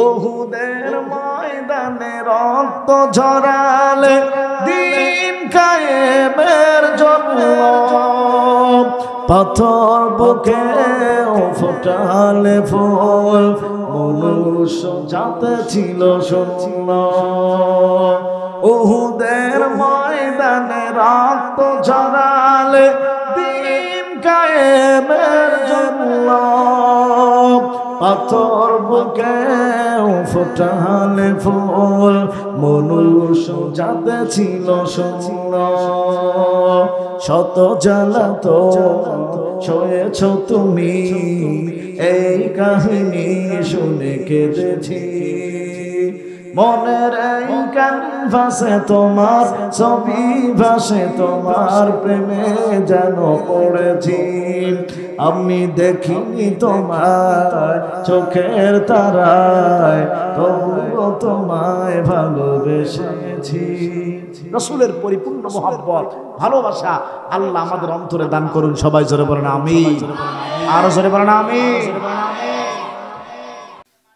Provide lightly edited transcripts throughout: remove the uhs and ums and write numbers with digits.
উহুদের ময়দানে রক্ত ঝরালে দিন কায়েমের জন্য, পাথর বুকে ফোটালে ফুল, মনুষ্য জাতে ছিল শূন্য। উহুদের ময়দানে রক্ত ঝরালে দিন কায়েমের জন্য, পাথর বুকে ফোটালে ফুল, মনুষ্য জাতে ছিল শূন্য। শত জ্বালাতন সয়েছ তুমি, এই কাহিনী শুনে কেঁদেছি। মনের এই ক্যানভাসে তোমার ছবি ভাসে, তোমার প্রেমে যেন পড়েছি। আমি দেখিনি তোমার চোখের তারায়, তবুও তোমায় ভালোবেসেছি। রাসূলের পরিপূর্ণ মহব্বত, ভালোবাসা আল্লাহ আমাদের অন্তরে দান করুন। সবাই জোরে বলেন আমিন, আরো জোরে বলেন আমিন।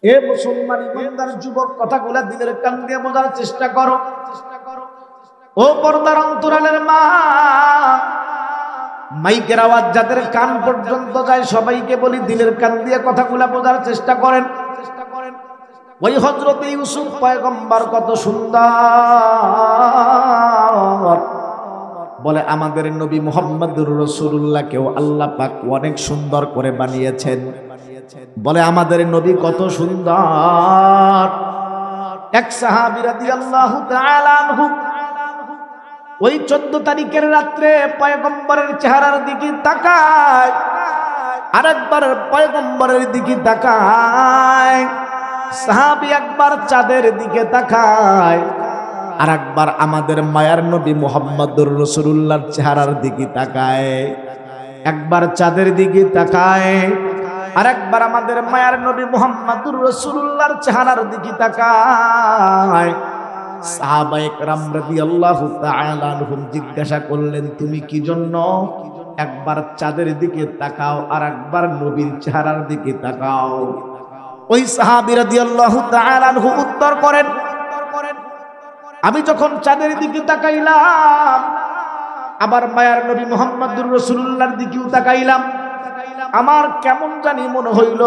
এ মুসলমান ইমানদার যুবক, কথাগুলা দিলের কান দিয়ে বোঝার চেষ্টা করো। ও পর্দার অন্তরালের মা, মাইকের আওয়াজ যাদের কান পর্যন্ত যায় সবাইকে বলি দিলের কান দিয়ে কথাগুলা বোঝার চেষ্টা করেন। ওই হযরত ইউসুফ পয়গম্বর কত সুন্দর, বলে আমাদের নবী মুহাম্মদুর রাসূলুল্লাহকেও আল্লাহ পাক অনেক সুন্দর করে বানিয়েছেন। বলে আমাদের নবী কত সুন্দর। এক সাহাবী রাদিয়াল্লাহু তাআলা আনহু ওই 14 তারিখের রাত্রে পয়গম্বরের চেহারার দিকে তাকায়, আরেকবার পয়গম্বরের দিকে তাকায়। সাহাবী একবার চাঁদের দিকে তাকায়, আরেকবার আমাদের মায়ার নবী মুহাম্মদুর রাসূলুল্লাহর চেহারার দিকে তাকায়। একবার চাঁদের দিকে তাকায়, আরেকবার আমাদের মায়ার নবী মুহাম্মদুর রাসূলুল্লাহর চেহারার দিকে তাকায়। সাহাবায়ে কেরাম রাদিয়াল্লাহু তাআলা আনহুম জিজ্ঞাসা করলেন, তুমি কি জন্য একবার চাঁদের দিকে তাকাও আর একবার নবীর চেহারার দিকে তাকাও? ওই সাহাবী রাদিয়াল্লাহু তাআলা আনহু উত্তর করেন, আমি যখন চাঁদের দিকে তাকাইলাম, আবার মায়ার নবী মুহাম্মদুর রাসূলুল্লাহর দিকেও তাকাইলাম, আমার কেমন জানি মনে হইল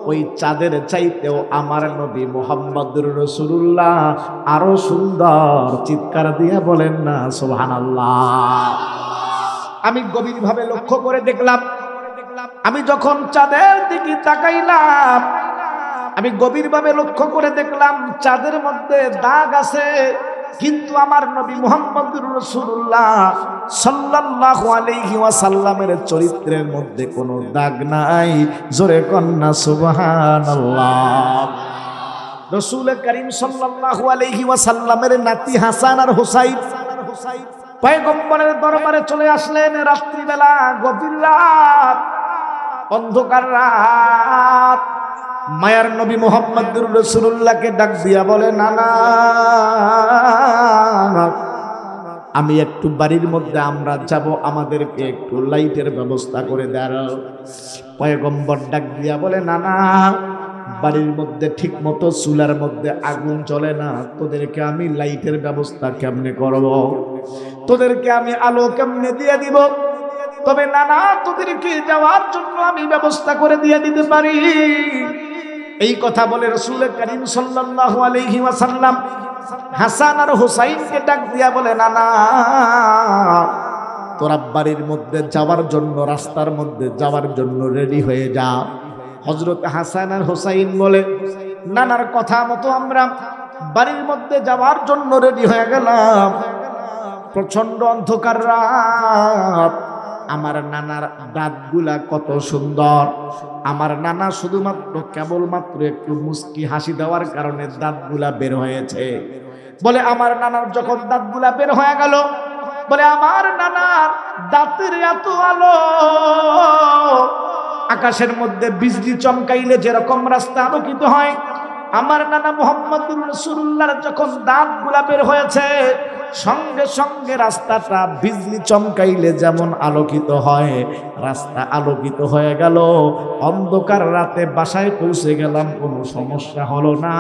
ওই চাঁদের চাইতেও আমার নবী মুহাম্মদুর রাসূলুল্লাহ আরো সুন্দর। চিৎকার দিয়ে বলেন না সুবহানাল্লাহ। আমি গভীরভাবে লক্ষ্য করে দেখলাম, আমি যখন চাঁদের দিকে তাকাইলাম, আমি গভীরভাবে লক্ষ্য করে দেখলাম চাঁদের মধ্যে দাগ আছে, কিন্তু আমার নবী মুহাম্মদুর রাসূলুল্লাহ সাল্লাল্লাহু আলাইহি ওয়াসাল্লামের চরিত্রের মধ্যে কোনো দাগ নাই। জোরে কন্না সুবহানাল্লাহ। রাসূল করিম সাল্লাল্লাহু আলাইহি ওয়াসাল্লামের নাতি হাসান আর হুসাইন পয়গম্বরের দরবারে চলে আসলেন। রাত্রিবেলা, গভীর রাত, অন্ধকার রাত। মায়ার নবী মুহাম্মদুর রাসূলুল্লাহকে ডাক দিয়া বলে, নানা আমি একটু বাড়ির মধ্যে আমরা যাব, আমাদেরকে একটু লাইটের ব্যবস্থা করে দাও। পয়গম্বর ডাক দিয়া বলে, নানা বাড়ির মধ্যে ঠিক মতো চুলার মধ্যে আগুন জ্বলে না, তোদেরকে আমি লাইটের ব্যবস্থা কেমনে করব? তোদেরকে আমি আলো কেমনে দিয়ে দিব? তবে নানা তোদেরকে যাওয়ার জন্য আমি ব্যবস্থা করে দিয়ে দিতে পারি। এই কথা বলে রাসূল করিম সাল্লাল্লাহু আলাইহি ওয়াসাল্লাম হাসান আর হুসাইনকে ডাক দিয়া বলে, নানা তোরা বাড়ির মধ্যে যাওয়ার জন্য, রাস্তার মধ্যে যাওয়ার জন্য রেডি হয়ে যা। হযরত হাসান আর হুসাইন বলে, নানার কথা মতো আমরা বাড়ির মধ্যে যাওয়ার জন্য রেডি হয়ে গেলাম। প্রচন্ড অন্ধকার রাত। আমার নানার দাঁতগুলা কত সুন্দর। আমার নানা শুধুমাত্র কেবলমাত্র একটু মুস্কি হাসি দেওয়ার কারণে দাঁতগুলা বের হয়েছে। বলে আমার নানার যখন দাঁতগুলা বের হয়ে গেল, বলে আমার নানার দাঁতের এত আলো, আকাশের মধ্যে বিজলি চমকাইলে যেরকম রাস্তা আলোকিত হয়, আমার নানা মুহাম্মদুর রাসূলুল্লাহর যখন দাঁতগুলা বের হয়েছে, সঙ্গে সঙ্গে রাস্তাটা বিজলি চমকাইলে যেমন আলোকিত হয়, রাস্তা আলোকিত হয়ে গেল। অন্ধকার রাতে বাসায় পৌঁছে গেলাম, কোনো সমস্যা হলো না।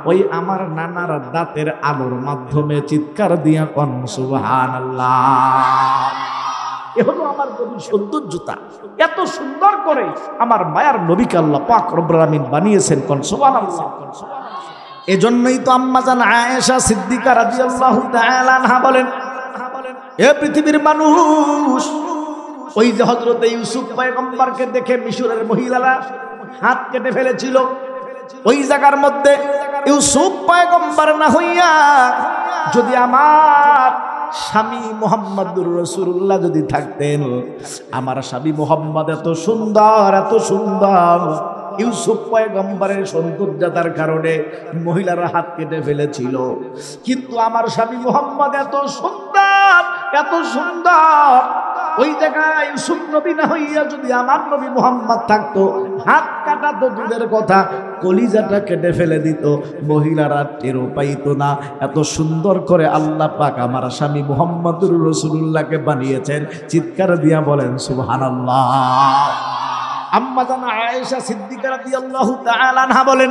ওই আমার নানার দাঁতের আলোর মাধ্যমে চিৎকার দিয়া কোন সুবহানাল্লাহ। এ হলো আমার নবীর সৌন্দর্যতা। এত সুন্দর করে আমার মায়ার নবীকে আল্লাহ পাক রব্বুল আলামিন বানিয়েছেন, কোন সুবহানাল্লাহ। এজন্যই তো আম্মাজান আয়েশা সিদ্দিকা রাদিয়াল্লাহু তাআলা আনহা বলেন, এ পৃথিবীর মানুষ, ওই যে হযরতে ইউসুফ পয়গম্বরকে দেখে মিশরের মহিলারা হাত কেটে ফেলেছিল, ওই জায়গার মধ্যে ইউসুফ পয়গম্বর না হইয়া যদি আমার স্বামী মুহাম্মদুর রাসূলুল্লাহ যদি থাকতেন, আমার স্বামী মুহাম্মদ এত সুন্দর, এত সুন্দর, ইউসুফ পয়গম্বরের সৌন্দর্যতার কারণে মহিলারা হাত কেটে ফেলেছিল, কিন্তু আমার স্বামী মুহাম্মদ এত সুন্দর, এত সুন্দর, ওই জায়গায় ইউসুফ নবী না হইয়া যদি আমার নবী মুহাম্মদ থাকতো, হাত কাটা তো দূরের কথা, কলিজাটা কেটে ফেলে দিত, মহিলারা টেরও পাইতো না। এত সুন্দর করে আল্লাহ পাক আমার স্বামী মুহাম্মদুর রাসূলুল্লাহকে বানিয়েছেন। চিৎকার দিয়া বলেন সুবহানাল্লাহ। আম্মা জান আয়েশা সিদ্দিকা রাদিয়াল্লাহু তাআলা আনহা বলেন,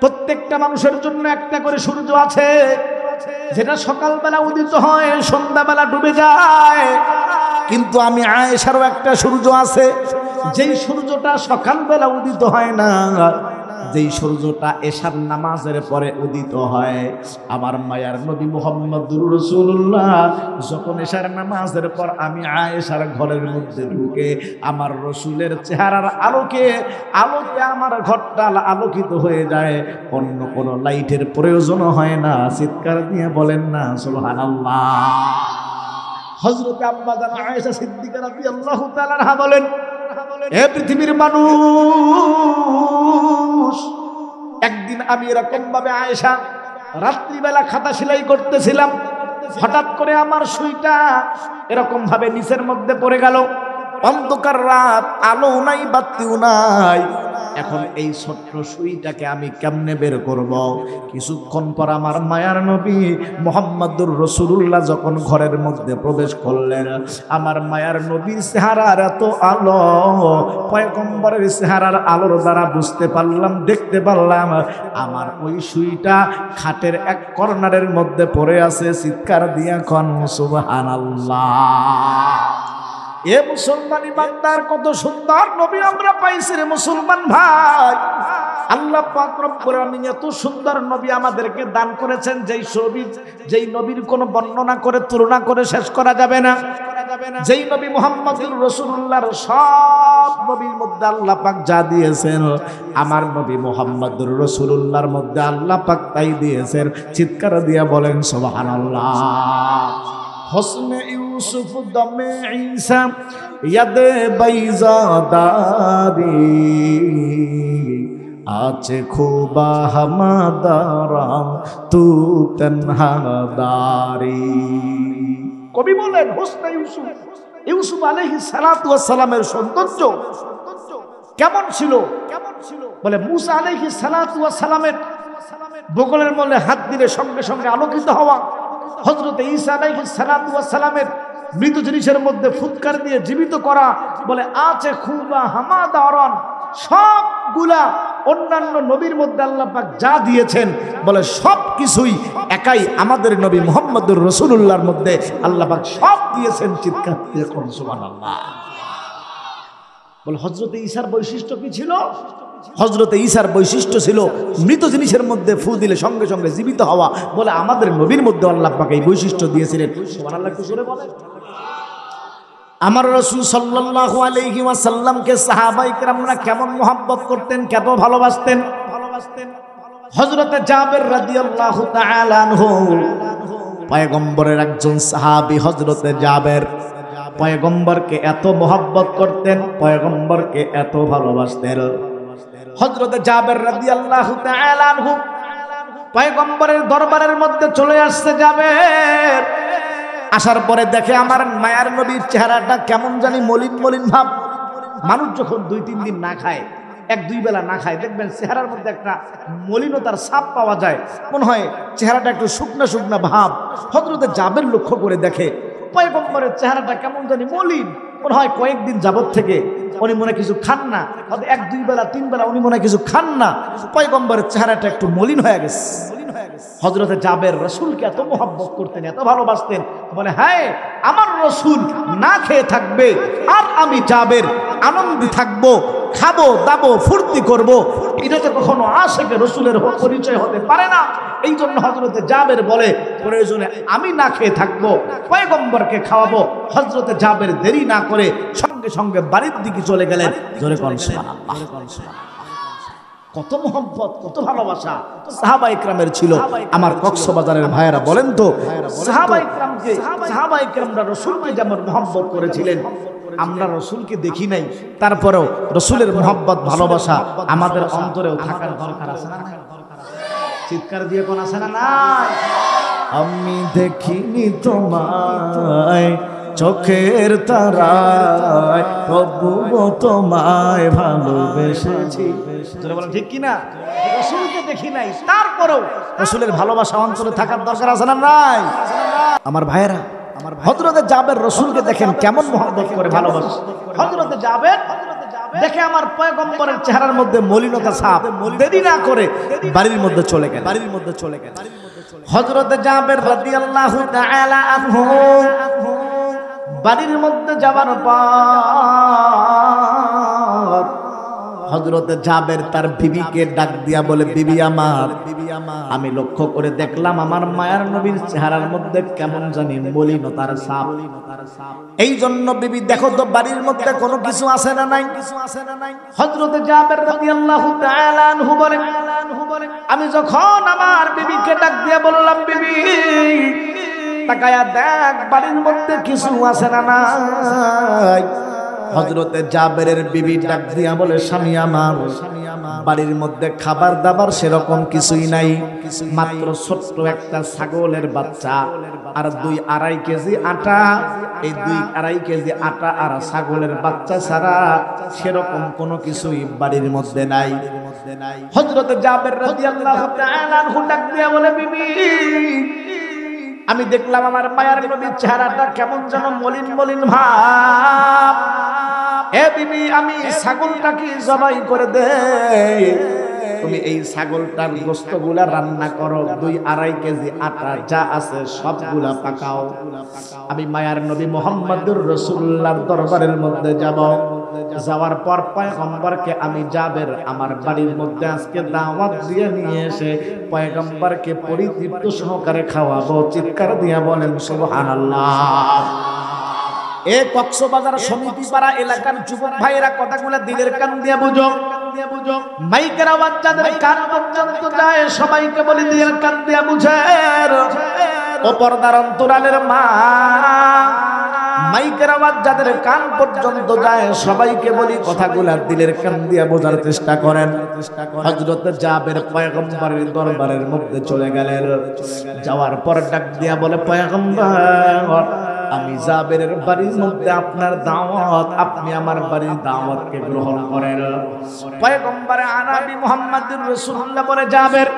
প্রত্যেকটা মানুষের জন্য একটা করে সূর্য আছে, যেটা সকালবেলা উদিত হয়, সন্ধ্যাবেলা ডুবে যায়। কিন্তু আমি আয়েশারও একটা সূর্য আছে, যেই সূর্যটা সকালবেলা উদিত হয় না, যেই সূর্যটা এশার নামাজের পরে উদিত হয়। আমার মায়ার নবী মুহাম্মদুর রাসূলুল্লাহ যখন এশার নামাজের পর আমি আয়েশার ঘরের মধ্যে ঢুকে আমার রসুলের চেহারার আলোকে আমার ঘরটা আলোকিত হয়ে যায়, অন্য কোনো লাইটের প্রয়োজন হয় না। চিৎকার দিয়ে বলেন না সুবহানাল্লাহ। হযরত আম্মা জান আয়েশা সিদ্দিকা রাদিয়াল্লাহু তাআলা আনহা বলেন, এ পৃথিবীর মানুষ, একদিন আমি এরকম ভাবে আয়েশা রাত্রিবেলা খাতা সেলাই করতেছিলাম, হঠাৎ করে আমার সুইটা এরকম ভাবে নিচের মধ্যে পড়ে গেল। অন্ধকার রাত, আলো নাই, বাতিও নাই। এখন এই ছোট্ট সুইটাকে আমি কেমনে বের করব? কিছুক্ষণ পর আমার মায়ার নবী মুহাম্মদুর রাসূলুল্লাহ যখন ঘরের মধ্যে প্রবেশ করলেন, আমার মায়ার নবীর চেহারার এত আলো, পয়গম্বরের চেহারার আলোর দ্বারা বুঝতে পারলাম, দেখতে পারলাম আমার ওই সুইটা খাটের এক কর্নারের মধ্যে পড়ে আছে। চিৎকার দিয়া কোন সুবহানাল্লাহ। এ মুসলমান ইমানদার, কত সুন্দর নবী আমরা পাইছি রে মুসলমান ভাই। আল্লাহ পাক রব্বুল আলামিন এত সুন্দর নবী আমাদেরকে দান করেছেন, যেই নবীর কোনো বর্ণনা করে তুলনা করে শেষ করা যাবে না। যেই নবী মুহাম্মদুর রাসূলুল্লাহর সব নবীর মধ্যে আল্লাহ পাক যা দিয়েছেন, আমার নবী মুহাম্মদুর রাসূলুল্লাহর মধ্যে আল্লাহ পাক তাই দিয়েছেন। চিৎকার দিয়া বলেন সুবহানাল্লাহ। হসনে ইউসুফ দমে ঈসা ইয়াদে বাইজাদারি আছে খুবা হামাদারা তু তনহাদারি। কবি বলেন হোসনে ইউসুফ আলাইহিস সালাতু ওয়াস সালামের সৌন্দর্য কেমন ছিল? বলে মুসা আলাইহিস সালাতু ওয়াস সালামের বগলের মধ্যে হাত দিলে সঙ্গে সঙ্গে আলোকিত হওয়া, হযরত ঈসা আলাইহিস সালাতু ওয়াস সালামের মৃত জিনিসের মধ্যে ফুৎকার দিয়ে জীবিত করা, বলে আছে খুবা হামাদারান, সবগুলা অন্যান্য নবীর মধ্যে আল্লাহ পাক যা দিয়েছেন, বলে সব কিছুই একাই আমাদের নবী মুহাম্মদুর রাসূলুল্লাহর মধ্যে আল্লাহ পাক সব দিয়েছেন। চিৎকার দিয়ে কোন সুবহানাল্লাহ। বলে হযরত ঈসার বৈশিষ্ট্য কি ছিল? হযরত ঈসার বৈশিষ্ট্য ছিল মৃত জিনিসের মধ্যে ফু দিলে সঙ্গে সঙ্গে জীবিত হওয়া। বলে আমাদের নবীর মধ্যে আল্লাহ পাক এই বৈশিষ্ট্য দিয়েছিলেন। সুবহানাল্লাহ একটু জোরে বলেন। আমার রাসূল সাল্লাল্লাহু আলাইহি ওয়াসাল্লামকে সাহাবায়ে কেরামরা কেমন মহব্বত করতেন, কত ভালোবাসতেন। হযরত জাবের রাদিয়াল্লাহু তাআলা আনহু পয়গম্বরের একজন সাহাবী। হযরত জাবের পয়গম্বরকে এত মহব্বত করতেন, পয়গম্বরকে এত ভালোবাসতেন। হযরত জাবের রাদিয়াল্লাহু তাআলা আনহু পয়গম্বরের দরবারের মধ্যে চলে আসছে। জাবের আসার পরে দেখে আমার মায়ার নবীর চেহারাটা কেমন জানি মলিন মলিন ভাব। মানুষ যখন 2-3 দিন না খায় এক দুই বেলা না খায়, দেখবেন চেহারার মধ্যে একটা মলিনতার ছাপ পাওয়া যায়, মনে হয় চেহারাটা একটু শুকনা শুকনা ভাব। হযরতে জাবের লক্ষ্য করে দেখে পয়গম্বরের চেহারাটা কেমন জানি মলিন, মনে হয় কয়েকদিন যাবত থেকে উনি মনে কিছু খান না, হয়তো এক দুই বেলা তিন বেলা উনি মনে কিছু খান না, পয়গম্বরের চেহারাটা একটু মলিন হয়ে গেছে। হযরতে জাবের রাসূলকে এত মহব্বত করতেন, এত ভালোবাসতেন, বলে হ্যাঁ আমার রাসূল না খেয়ে থাকবে আর আমি জাবের আনন্দে থাকবো, খাবো দাবো ফুর্তি করব, এটা তো কখনো আশিকে রাসূলের পরিচয় হতে পারে না। এই জন্য হযরতে জাবের বলে প্রয়োজনে আমি না খেয়ে থাকবো, পয়গম্বরকে খাওয়াবো। হযরতে জাবের দেরি না করে সঙ্গে সঙ্গে বাড়ির দিকে চলে গেলেন। জোরে কোন সুবহানাল্লাহ। কত মোহব্বত, কত ভালোবাসা সাহাবা ইকরামের ছিল। আমার কক্সবাজারের ভাইয়েরা বলেন তো, সাহাবা ইকরামরা রাসূলকে যেমন মোহব্বত করেছিলেন, আমরা রাসূলকে দেখি নাই, তারপরেও রাসূলের মোহব্বত ভালোবাসা আমাদের অন্তরেও থাকার দরকার আছে না? চিৎকার দিয়ে কোন আছে না? নাই। আমি দেখিনি তোমায় চোখের তারায়, তবুও তোমায় ভালোবেসেছি। তোরা বলেন ঠিক কিনা? রাসূলকে দেখি নাই, তারপরেও রাসূলের ভালোবাসা অন্তরে থাকার দরকার আছে না? নাই। আমার ভাইয়েরা, হযরতে জাবের রাসূলকে দেখেন কেমন মহব্বত করে ভালোবাসে। হযরতে জাবের দেখে আমার পয়গম্বরের চেহারার মধ্যে মলিনতা ছাপ, দেরি না করে বাড়ির মধ্যে চলে গেল। হযরতে জাবের রাদিয়াল্লাহু তাআলা আনহু বাড়ির মধ্যে যাবার পর হযরতে জাবের তার বিবিকে ডাক দিয়া বলে, বিবি আমার, আমি লক্ষ্য করে দেখলাম আমার মায়ার নবীর চেহারার মধ্যে কেমন জানি মলিনতার ছাপ। এই জন্য বিবি দেখো তো বাড়ির মধ্যে কোনো কিছু আছে না নাই? হযরতে জাবের রাদিয়াল্লাহু তাআলা আনহু বলেন, আমি যখন আমার বিবিকে ডাক দিয়া বললাম, বিবি তাকায়া দেখ বাড়ির মধ্যে কিছু আছে না নাই? হযরতে জাবেরের বিবি ডাক দিয়া বলে, স্বামী আমার, বাড়ির মধ্যে খাবার দাবার সেরকম কিছুই নাই, মাত্র ছোট্ট একটা ছাগলের বাচ্চা আর 2-2.5 কেজি আটা। এই 2-2.5 কেজি আটা আর ছাগলের বাচ্চা ছাড়া সেরকম কোনো কিছুই বাড়ির মধ্যে নাই। হযরতে জাবের রাদিয়াল্লাহু তাআলা আনহু ডাক দিয়া বলে, বিবি আমি দেখলাম আমার মায়ার নবীর চেহারাটা কেমন যেন মলিন মলিন ভাব। এ বিবি, আমি ছাগলটাকে জবাই করে দেই, তুমি এই ছাগলটার গোশতগুলা রান্না করো, 2-2.5 কেজি আটা যা আছে সবগুলা পাকাও। আমি মায়ার নবী মুহাম্মদুর রাসূলুল্লাহর দরবারের মধ্যে যাব। যাওয়ার পর পয়গম্বরকে আমি জাবের আমার বাড়ির মধ্যে আজকে দাওয়াত দিয়ে নিয়ে এসে পয়গম্বরকে পরিতৃপ্ত সহকারে খাওয়াবো। চিৎকার দিয়া বলেন সুবহানাল্লাহ। এ কক্সবাজার সমিতি পাড়া এলাকার যুবক ভাইয়েরা কথাগুলো দিলের কান দিয়ে বুঝো। মাইকের আওয়াজ যাদের কান পর্যন্ত যায় সবাইকে বলি দিলের কান দিয়ে বুঝেন। ও পর্দার অন্তরালের মা, মাইকের আওয়াজ যাদের কান পর্যন্ত যায় সবাইকে বলি কথাগুলা দিলের কান দিয়ে বোঝার চেষ্টা করেন। হযরতে জাবের পয়গম্বরের দরবারের মধ্যে চলে গেলেন। যাওয়ার পর ডাক দিয়া বলে, পয়গম্বর আমি জাবেরের বাড়ির মধ্যে আপনার দাওয়াত, আপনি আমার বাড়ির দাওয়াতকে গ্রহণ করেন। পয়গম্বর আরবি মুহাম্মদুর রাসূলুল্লাহ বলে, জাবের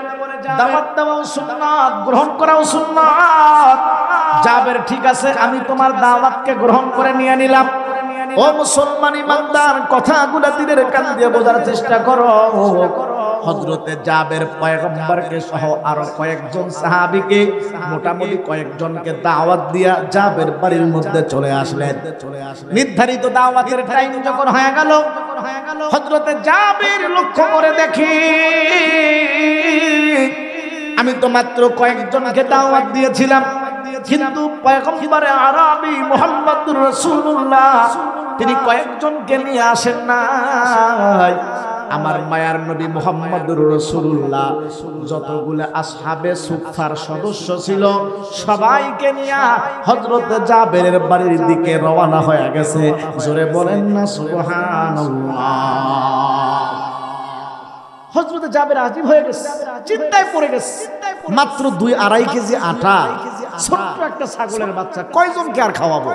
দাওয়াত দেওয়াও সুন্নাত, গ্রহণ করাও সুন্নাত। জাবের ঠিক আছে, আমি তোমার দাওয়াতকে গ্রহণ করে নিয়ে নিলাম। ও মুসলমান ইমানদার, কথাগুলো দিলের কান দিয়ে বোঝার চেষ্টা করো। হযরতে জাবের পয়গম্বরকে সহ আরো কয়েকজন সাহাবীকে, মোটামুটি কয়েকজনকে দাওয়াত দিয়া জাবের বাড়ির মধ্যে চলে আসলেন। নির্ধারিত দাওয়াতের টাইম যখন হয়ে গেল, হযরতে জাবের লক্ষ্য করে দেখি আমি তো মাত্র কয়েকজনকে দাওয়াত দিয়েছিলাম, কিন্তু পয়গম্বর আরবি মুহাম্মদুর রাসূলুল্লাহ তিনি কয়েকজনকে নিয়ে আসেন নাই। আমার মায়ার নবী মুহাম্মদুর রাসূলুল্লাহ যতগুলো আসহাবে সুফফার সদস্য ছিল সবাইকে নিয়ে হযরত জাবেরের বাড়ির দিকে রওনা হয়ে গেছে। জোরে বলেন না সুবহানাল্লাহ। হযরত জাবের আজীব হয়ে গেছে, চিন্তায় পড়ে গেছে। মাত্র 2-2.5 কেজি আটা, ছোট্ট একটা ছাগলের বাচ্চা, কয়জনকে আর খাওয়াবো?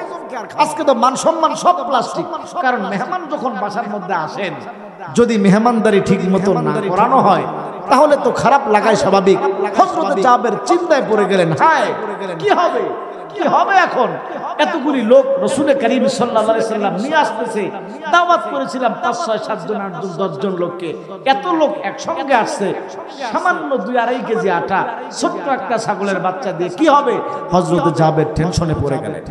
আজকে তো মান সম্মান সব প্লাস্টিক। কারণ মেহমান যখন বাসার মধ্যে আসেন যদি মেহমানদারি ঠিক মতো না করানো হয় তাহলে তো খারাপ লাগাই স্বাভাবিক। হযরত জাবের চিন্তায় পড়ে গেলেন, হায় কি হবে, কি হবে এখন? এতগুলি লোক রাসূল করিম সাল্লাল্লাহু আলাইহি সাল্লাম নিয়ে আসতেছে, দাওয়াত করেছিলাম ৫ ৬ ৭ জন ৮ জন ১০ জন লোককে, এত লোক একসঙ্গে আসছে, সামান্য ২-২.৫ কেজি আটা, ছোট্ট একটা ছাগলের বাচ্চা দিয়ে কি হবে? হযরত জাবের টেনশনে পড়ে গেলেন।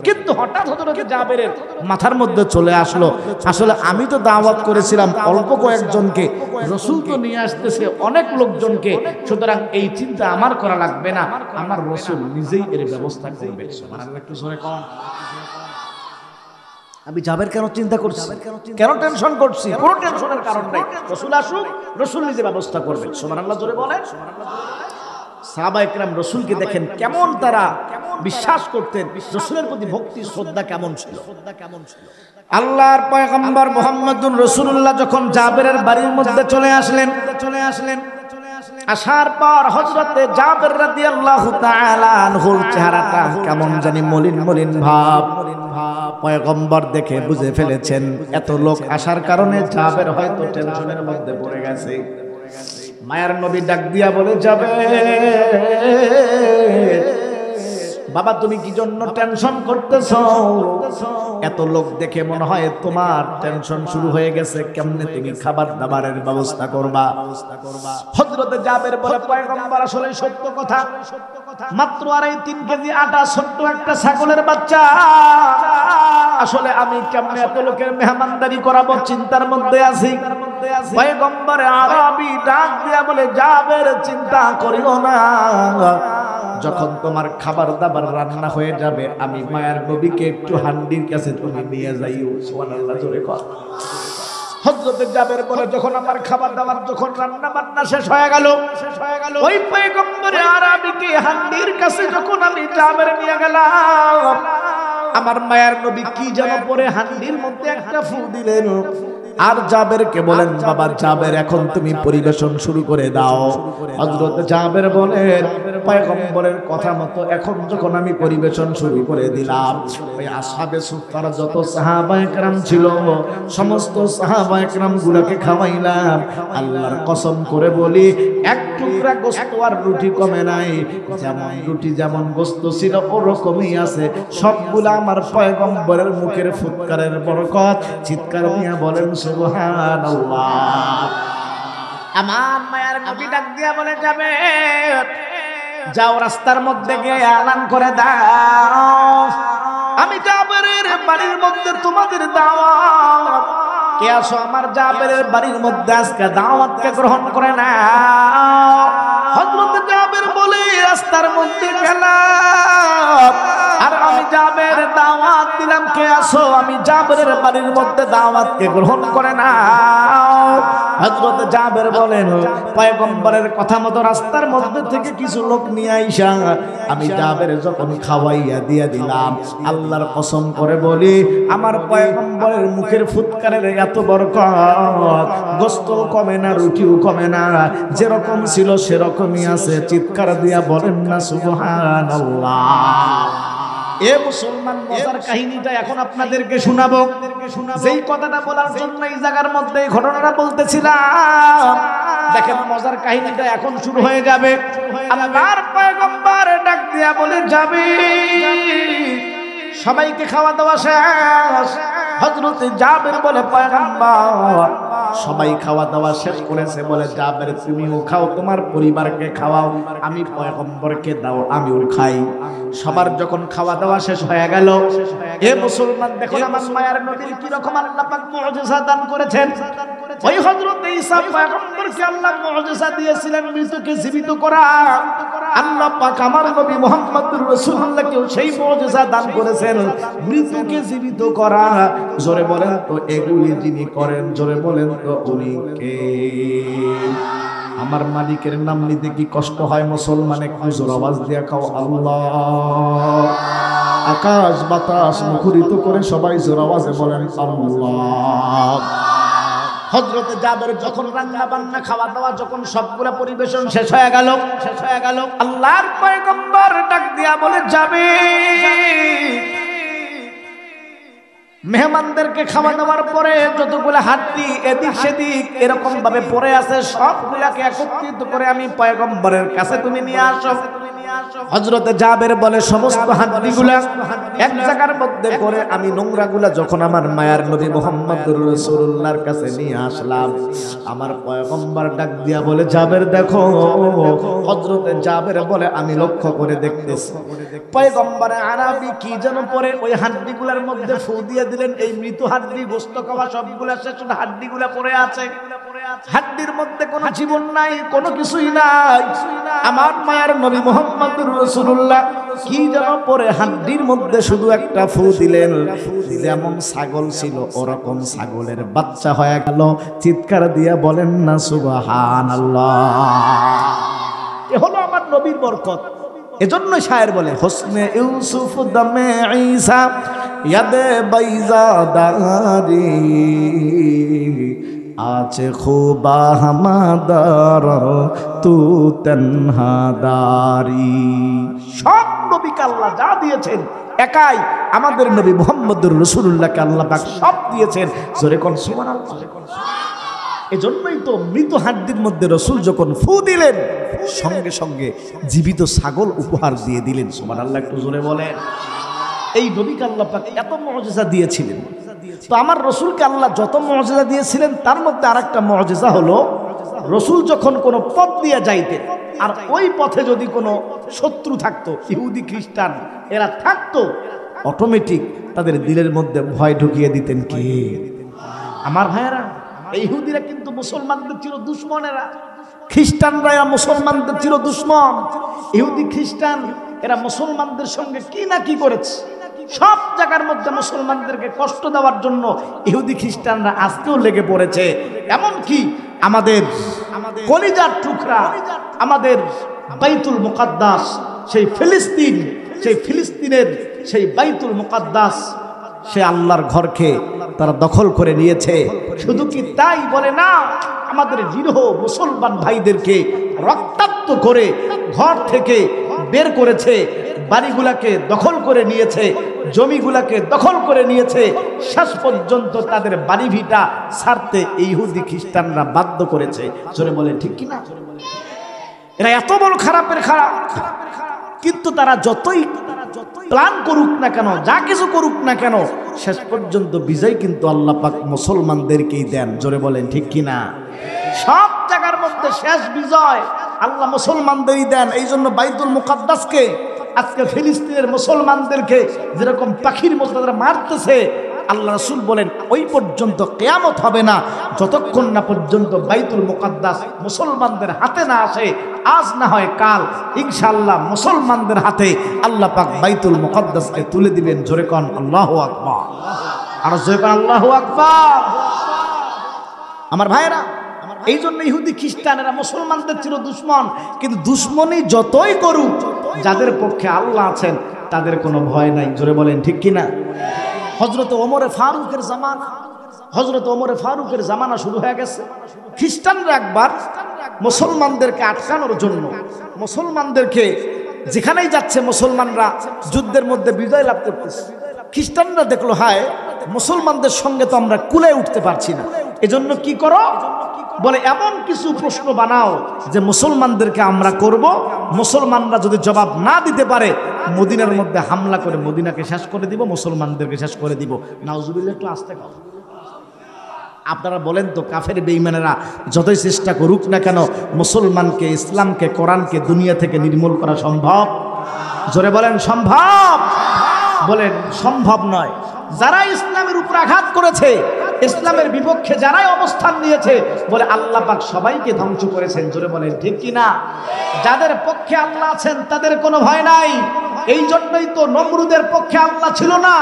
কিন্তু হঠাৎ হযরত জাবেরের মাথার মধ্যে চলে আসলো, আসলে আমি তো দাওয়াত করেছিলাম অল্প কয়েকজনকে, রাসূল তো নিয়ে আসতেছে অনেক লোকজনকে, সুতরাং এই চিন্তা আমার করা লাগবে না, আমার রাসূল নিজেই এর ব্যবস্থা করবে। সুবহানাল্লাহ, একটু জোরে কোন। আমি জাবের কেন চিন্তা করছি, কেন টেনশন করছি? কোনো টেনশনের কারণ নাই, রাসূল আসুক, রাসূল নিজে ব্যবস্থা করবে। সুবহানাল্লাহ, জোরে বলেন। সাহাবায়ে কেরাম রাসূলকে দেখেন কেমন তারা বিশ্বাস করতেন, রাসূলের প্রতি ভক্তি শ্রদ্ধা কেমন ছিল। আল্লাহর পয়গম্বর মুহাম্মদুর রাসূলুল্লাহ যখন জাবেরের বাড়ির মধ্যে চলে আসলেন, আসার পর হযরতে জাবের রাদিয়াল্লাহু তাআলা আনহুর চেহারাটা কেমন জানি মলিন মলিন ভাব। পয়গম্বর দেখে বুঝে ফেলেছেন এত লোক আসার কারণে জাবের হয়তো টেনশনের মধ্যে পড়ে গেছে। মায়ার নবী ডাক দিয়া বলে, যাবে বাবা, তুমি কি জন্য টেনশন করতেছো? এত লোক দেখে মনে হয় তোমার টেনশন শুরু হয়ে গেছে, কেমনে তুমি খাবার দাবারের ব্যবস্থা করবা? হযরত জাবের বলে, পয়গম্বর আসলে সত্য কথা, মাত্র ২.৫-৩ কেজি আটা, ছোট্ট একটা ছাগলের বাচ্চা, আসলে আমি কেমনে এত লোকের মেহমানদারি করাবো, চিন্তার মধ্যে আছি। পয়গম্বর আরবি ডাক দিয়া বলে, জাবের চিন্তা করিও না, যখন তোমার খাবার দাবার রান্না হয়ে যাবে আমি মায়ার নবীকে একটু হান্ডির কাছে তুমি নিয়ে যাইও। সুবহানাল্লাহ, জোরে কর। হযরত জাবের বলে, যখন আমার খাবার দাবার যখন রান্না বান্না শেষ হয়ে গেল, ওই পয়গম্বর আরবিকে হান্ডির কাছে যখন আমি জাবের নিয়ে গেলাম, আমার মায়ার নবী কি যেন পরে হান্ডির মধ্যে একটা ফু দিলেন, আর জাবেরকে বলেন, বাবা জাবের এখন তুমি পরিবেশন শুরু করে দাও। হযরত জাবের বলেন, পয়গম্বরের কথা মতো এখন যখন আমি পরিবেশন শুরু করে দিলাম, ওই আসহাবে সুফফার যত সাহাবায়ে কেরাম ছিল সমস্ত সাহাবায়ে কেরাম গুলোকে খাওয়াইলাম। আল্লাহর কসম করে বলি, এক টুকরা গোশত আর রুটি কমে নাই, যেমন রুটি যেমন গোশত ছিল ওরকমই আছে। সবগুলা আমার পয়গম্বরের মুখের ফুৎকারের বরকত। চিৎকার দিয়ে বলেন সুবহানাল্লাহ। আমার মায়ের নবী ডাক দিয়া বলে, যাবে যাও রাস্তার মধ্যে গিয়ে এলান করে দাও, আমি জাবেরের বাড়ির মধ্যে তোমাদের দাওয়াত, কে আসো আমার জাবেরের বাড়ির মধ্যে আজকে দাওয়াতকে গ্রহণ করে নাও। হযরত জাবের বলে, রাস্তার মধ্যে গেলাম আর আমি জাবের দাওয়াত দিলাম, কে আসো আমি জাবেরের বাড়ির মধ্যে দাওয়াতকে গ্রহণ করে নাও। হযরত জাবের বলেন, পয়গম্বরের কথা মতো রাস্তার মধ্যে থেকে কিছু লোক নিয়ে আইসা আমি জাবের যখন খাওয়াইয়া দিয়া দিলাম, আল্লাহর কসম করে বলি আমার পয়গম্বরের মুখের ফুৎকারের এত বরকত, গোশত কমে না, রুটিও কমে না, যেরকম ছিল সেরকমই আছে। চিৎকার দিয়া বলেন না সুবহানাল্লাহ। এ মুসলমান, মজার কাহিনীটা এখন আপনাদেরকে শোনাবো। যেই কথাটা বলার জন্য এই জায়গার মধ্যে এই ঘটনাটা বলতেছিলাম, দেখেন মজার কাহিনীটা এখন শুরু হয়ে যাবে। আল্লাহর পয়গম্বর ডাক দিয়া বলে, যাবে সবাইকে খাওয়া দাওয়া শেষ। হযরত জাবের বলে, পয়গম্বর সবাই খাওয়া দাওয়া শেষ করেছে, বলে জাবের তুমিও খাও, তোমার পরিবারকে খাওয়াও, আমি পয়গম্বরকে দাও আমিও খাই। সবার যখন খাওয়া দাওয়া শেষ হয়ে গেল, এ মুসলমান দেখুন আমার মায়ের নবীর কি রকম আল্লাহ পাক মুজিজা দান করেছেন। ওই হযরত ঈসা পয়গম্বরকে আল্লাহ মুজিজা দিয়েছিলেন মৃতকে জীবিত করা। আল্লাহ পাক আমার নবী মুহাম্মদুর রাসূলুল্লাহকেও সেই মুজিজা দান করেছেন মৃতকে জীবিত করা। জোরে বলেন তো এগুলি যিনি করেন, জোরে বলেন তো উনি কে? আমার মালিকের নাম নিতে কি কষ্ট হয় মুসলমান? একটু জোর আওয়াজ দিয়ে খাও আল্লাহ। আকাশ বাতাস মুখরিত করে সবাই জোর আওয়াজে বলেন আল্লাহ। হযরত জাবের যখন রান্না বান্না খাওয়া দাওয়া যখন সবগুলা পরিবেশন শেষ হয়ে গেল, আল্লাহর পয়গম্বর ডাক দিয়া বলে, যাবে মেহমানদেরকে খাওয়া দাওয়ার পরে যতগুলো হাড্ডি এদিক সেদিক এরকম ভাবে পড়ে আছে সবগুলাকে একত্রিত করে আমি পয়গম্বরের কাছে তুমি নিয়ে আসো। হযরতে জাবের বলে সমস্ত হাড্ডিগুলা এক জায়গার মধ্যে করে আমি নোংরাগুলা যখন আমার মায়ার নবী মুহাম্মদুর রাসূলুল্লাহর কাছে নিয়ে আসলাম, আমার পয়গম্বর ডাক দিয়া বলে জাবের দেখো। হযরতে জাবের বলে আমি লক্ষ্য করে দেখতেছি পয়গম্বর আরবি কি যেন পরে ওই হাড্ডিগুলার মধ্যে ফু দিয়ে দিলেন। এই মৃত হাড্ডি গোশত খাওয়া সবগুলা শেষ, হাড্ডিগুলা পড়ে আছে, হাড্ডির মধ্যে কোনো জীবন নাই, কোনো কিছুই নাই। আমার মায়ার নবী মুহাম্মদুর রাসূলুল্লাহ কি যেন পরে হাড্ডির মধ্যে শুধু একটা ফু দিলেন, যেমন ছাগল ছিল ওরকম ছাগলের বাচ্চা হয়ে গেল। চিৎকার দিয়া বলেন না সুবহানাল্লাহ। এ হলো আমার নবীর বরকত। এজন্য শায়ের বলে হোসনে ইউসুফ দমে ঈসা ইয়াদে বাইজা দারি আছে খুবা হামাদার তু তনহাদারি। সব নবীকে আল্লাহ যা দিয়েছেন একাই আমাদের নবী মুহাম্মদুর রাসূলুল্লাহকে আল্লাহ পাক সব দিয়েছেন। জোরে কোন সুবহানাল্লাহ। এজন্যই তো মৃত হাড্ডির মধ্যে রসুল যখন ফু দিলেন সঙ্গে সঙ্গে জীবিত ছাগল উপহার দিয়ে দিলেন। সুবহানাল্লাহ একটু জোরে বলেন। এই নবীকে আল্লাহ পাক এত মুআজিজা দিয়েছিলেন। তো আমার রসুলকে আল্লাহ যত মুআজিজা দিয়েছিলেন তার মধ্যে আরেকটা মুআজিজা হলো রসুল যখন কোনো পথ দিয়ে যাইতেন আর ওই পথে যদি কোনো শত্রু থাকতো, ইহুদি খ্রিস্টান এরা থাকতো, অটোমেটিক তাদের দিলের মধ্যে ভয় ঢুকিয়ে দিতেন কে? আমার ভাইয়েরা, এই ইহুদিরা কিন্তু মুসলমানদের চির দুশমনেরা, খ্রিস্টানরা এরা মুসলমানদের চির দুশমন। ইহুদি খ্রিস্টান এরা মুসলমানদের সঙ্গে কি না কি করেছে, সব জায়গার মধ্যে মুসলমানদেরকে কষ্ট দেওয়ার জন্য ইহুদি খ্রিস্টানরা আজকেও লেগে পড়েছে। এমনকি আমাদের কলিজার টুকরা আমাদের বাইতুল মুকাদ্দাস, সেই ফিলিস্তিন, সেই ফিলিস্তিনের সেই বাইতুল মুকাদ্দাস, সে আল্লাহর ঘরকে তারা দখল করে নিয়েছে। শুধু কি তাই বলে না, আমাদের নিরীহ মুসলমান ভাইদেরকে রক্তাক্ত করে ঘর থেকে বের করেছে, বাড়িগুলাকে দখল করে নিয়েছে, জমিগুলাকে দখল করে নিয়েছে, শেষ পর্যন্ত তাদের বাড়ি ভিটা ছাড়তে ইহুদি খ্রিস্টানরা বাধ্য করেছে। জোরে বলে ঠিক কিনা? এরা এত বড় খারাপের খারাপ, কিন্তু তারা যতই প্ল্যান করুক না কেন, যা কিছু করুক না কেন, শেষ পর্যন্ত বিজয় কিন্তু আল্লাহ পাক মুসলমানদেরকেই দেন। জোরে বলেন ঠিক কিনা? সব জায়গার মধ্যে শেষ বিজয় আল্লাহ মুসলমানদেরই দেন। এই জন্য বাইতুল মুকাদ্দাসকে আজকে ফিলিস্তিনের মুসলমানদেরকে যেরকম পাখির মতো তারা মারতেছে, আল্লাহ রাসূল বলেন ওই পর্যন্ত কিয়ামত হবে না যতক্ষণ না পর্যন্ত বাইতুল মুকাদ্দাস মুসলমানদের হাতে না আসে। আজ না হয় কাল ইনশাআল্লাহ মুসলমানদের হাতে আল্লাহ পাক বাইতুল মুকাদ্দাসকে তুলে দিবেন। জোরে কোন আল্লাহু আকবার। আর জোরে কোন আল্লাহু আকবার। আমার ভাইরা, এই জন্য ইহুদি খ্রিস্টানেরা মুসলমানদের চির দুশমন। কিন্তু দুশমনি যতই করুক, যাদের পক্ষে আল্লাহ আছেন তাদের কোনো ভয় নাই। জোরে বলেন ঠিক কিনা? হযরত ওমরে ফারুকের জামানা, হযরত ওমরে ফারুকের জামানা শুরু হয়ে গেছে। খ্রিস্টানরা একবার মুসলমানদেরকে আটকানোর জন্য, মুসলমানদেরকে যেখানেই যাচ্ছে মুসলমানরা যুদ্ধের মধ্যে বিজয় লাভ করতেছে, খ্রিস্টানরা দেখলো হায় মুসলমানদের সঙ্গে তো আমরা কুলে উঠতে পারছি না, এজন্য কি করো বলে এমন কিছু প্রশ্ন বানাও যে মুসলমানদেরকে আমরা করব, মুসলমানরা যদি জবাব না দিতে পারে মদিনার মধ্যে হামলা করে মদিনাকে শেষ করে দিব, মুসলমানদেরকে শেষ করে দিব। নাউজুবিল্লাহ, একটু আস্তে কথা। আপনারা বলেন তো, কাফের বেঈমানেরা যতই চেষ্টা করুক না কেন মুসলমানকে, ইসলামকে, কোরআনকে দুনিয়া থেকে নির্মূল করা সম্ভব? জোরে বলেন সম্ভব? বলেন সম্ভব নয়। যারা ইসলামের উপর আঘাত করেছে, ইসলামের বিপক্ষে যারাই অবস্থান নিয়েছে, বলে আল্লাহ পাক সবাইকে ধ্বংস করেছেন। জোরে বলেন ঠিক কিনা? যাদের পক্ষে আল্লাহ আছেন তাদের কোনো ভয় নাই। এই জন্যই তো নমরুদের পক্ষে আল্লাহ ছিল না,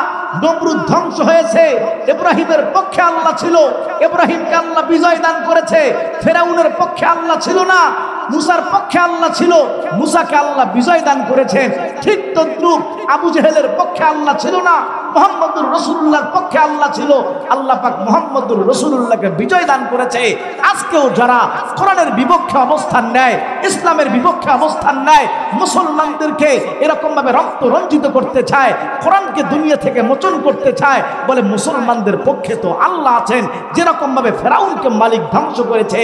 নমরুদ ধ্বংস হয়েছে। ইব্রাহিমের পক্ষে আল্লাহ ছিল, ইব্রাহিমকে আল্লাহ বিজয় দান করেছে। ফেরাউনের পক্ষে আল্লাহ ছিল না, মুসার পক্ষে আল্লাহ ছিল, মুসাকে আল্লাহ বিজয় দান করেছেন। ঠিক তদ্রুপ আবু জেহেলের পক্ষে আল্লাহ ছিল না, মুহাম্মদুর রাসূলুল্লাহর পক্ষে আল্লাহ ছিল, আল্লাহ পাক মুহাম্মদুর রাসূলুল্লাহকে বিজয় দান করেছে। আজকেও যারা কোরআনের বিপক্ষে অবস্থান নেয়, ইসলামের বিপক্ষে অবস্থান নেয়, মুসলমানদেরকে এরকম ভাবে রক্ত রঞ্জিত করতে চায়, কোরআনকে দুনিয়া থেকে মোচন করতে চায়, বলে মুসলমানদের পক্ষে তো আল্লাহ আছেন। যেরকম ভাবে ফেরাউনকে মালিক ধ্বংস করেছে,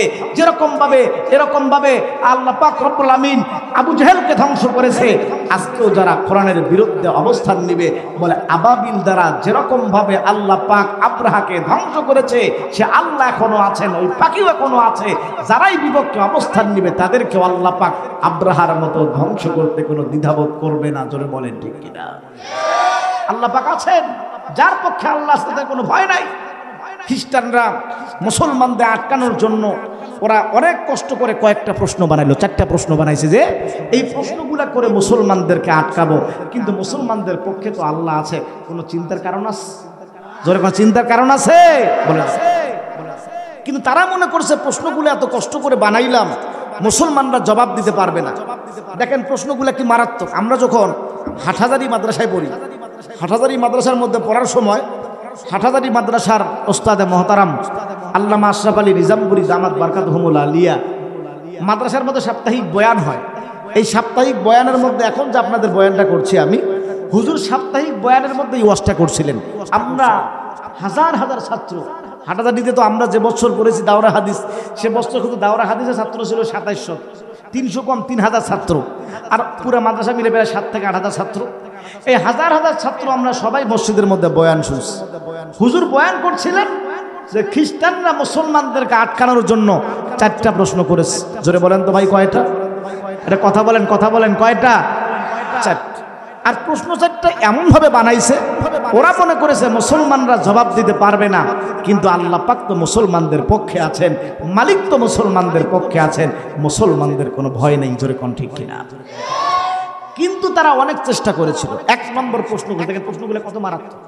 এরকম ভাবে আল্লাহ পাক রব্বুল আমিন আবু জেহেলকে ধ্বংস করেছে, আজকেও যারা কোরআনের বিরুদ্ধে অবস্থান নেবে, বলে আবাবিল দ্বারা যেরকম ভাবে আল্লাহ পাক আব্রাহাকে ধ্বংস করেছে, সে আল্লাহ এখনো আছেন, ওই পাখিও এখনো আছে। যারাই বিপক্ষে অবস্থান নেবে তাদেরকেও আল্লাহ পাক আব্রাহার মতো ধ্বংস করতে কোনো দ্বিধাবোধ করবে না। জোরে বলেন ঠিক কিনা? আল্লাহ পাক আছেন, যার পক্ষে আল্লাহ আছে তাদের কোনো ভয় নাই। খ্রিস্টানরা মুসলমানদের আটকানোর জন্য ওরা অনেক কষ্ট করে কয়েকটা প্রশ্ন বানাইলো, 4টা প্রশ্ন বানাইছে, যে এই প্রশ্নগুলা করে মুসলমানদেরকে আটকাবো। কিন্তু মুসলমানদের পক্ষে তো আল্লাহ আছে, কোনো চিন্তার কারণ আছে? জোরে কোনো চিন্তার কারণ আছে? বলে কিন্তু তারা মনে করছে প্রশ্নগুলো এত কষ্ট করে বানাইলাম, মুসলমানরা জবাব দিতে পারবে না। দেখেন প্রশ্নগুলো কি মারাত্মক। আমরা যখন হাটহাজারী মাদ্রাসায় পড়ি, হাটহাজারী মাদ্রাসার মধ্যে পড়ার সময় হাটহাজারী মাদ্রাসার ওস্তাদে মহতারাম আল্লামা আশরাফ আলী নিজামপুরী দামাত বারকাতুহুমুল আলিয়া মাদ্রাসার মধ্যে সাপ্তাহিক বয়ান হয়। এই সাপ্তাহিক বয়ানের মধ্যে এখন যে আপনাদের বয়ানটা করছি আমি, হুজুর সাপ্তাহিক বয়ানের মধ্যে এই ওয়াজটা করছিলেন। আমরা হাজার হাজার ছাত্র, হাটহাজারীতে তো আমরা যে বছর পড়েছি দাওরা হাদিস, সে বছর কিন্তু দাওরা হাদিসের ছাত্র ছিল 2700, 300 কম 3000 ছাত্র, আর পুরো মাদ্রাসা মিলে প্রায় 7 থেকে 8,000 ছাত্র। এই হাজার হাজার ছাত্র আমরা সবাই মসজিদের মধ্যে বয়ান শুনছি। হুজুর বয়ান করছিলেন যে খ্রিস্টানরা মুসলমানদেরকে আটকানোর জন্য 4টা প্রশ্ন করেছে। জোরে বলেন তো ভাই কয়টা? এটা কথা বলেন কয়টা? 4টা। আর প্রশ্ন 4টা এমন ভাবে বানাইছে, ওরা মনে করেছে মুসলমানরা জবাব দিতে পারবে না, কিন্তু আল্লাহ পাক তো মুসলমানদের পক্ষে আছেন, মালিক তো মুসলমানদের পক্ষে আছেন, মুসলমানদের কোনো ভয় নেই। জোরে কোন ঠিক কিনা? কিন্তু তারা অনেক চেষ্টা করেছিল। 1 নম্বর প্রশ্ন, দেখেন প্রশ্নগুলো কত মারাত্মক।